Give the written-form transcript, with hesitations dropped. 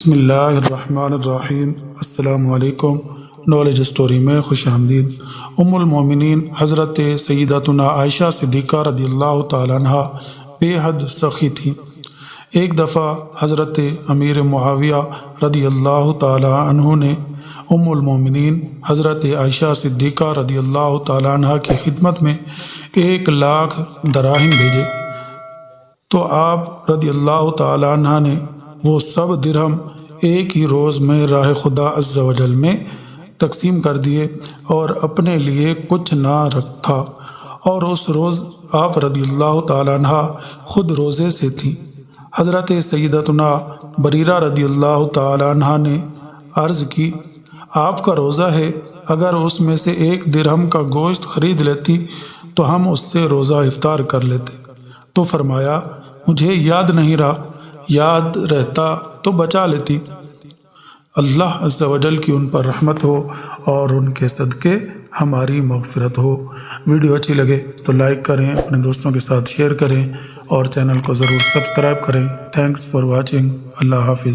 بسم اللہ الرحمن الرحیم۔ السلام علیکم۔ نالج اسٹوری میں خوش آمدید۔ ام المومنین حضرت سیدتنا عائشہ صدیقہ رضی اللہ تعالیٰ عنہ بے حد سخی تھیں۔ ایک دفعہ حضرت امیر معاویہ رضی اللہ تعالیٰ عنہ نے ام المومنین حضرت عائشہ صدیقہ رضی اللہ تعالیٰ عنہ کی خدمت میں 1,00,000 دراہم بھیجے تو آپ رضی اللہ تعالیٰ عنہ نے وہ سب درہم ایک ہی روز میں راہ خدا عز و جل میں تقسیم کر دیے اور اپنے لیے کچھ نہ رکھا، اور اس روز آپ رضی اللہ تعالیٰ عنہ خود روزے سے تھیں۔ حضرت سیدتنا بریرہ رضی اللہ تعالیٰ عنہ نے عرض کی، آپ کا روزہ ہے، اگر اس میں سے 1 درہم کا گوشت خرید لیتی تو ہم اس سے روزہ افطار کر لیتے۔ تو فرمایا، مجھے یاد نہیں رہا، یاد رہتا تو بچا لیتی۔ اللہ عز و جل کی ان پر رحمت ہو اور ان کے صدقے ہماری مغفرت ہو۔ ویڈیو اچھی لگے تو لائک کریں، اپنے دوستوں کے ساتھ شیئر کریں اور چینل کو ضرور سبسکرائب کریں۔ Thanks for watching. اللہ حافظ۔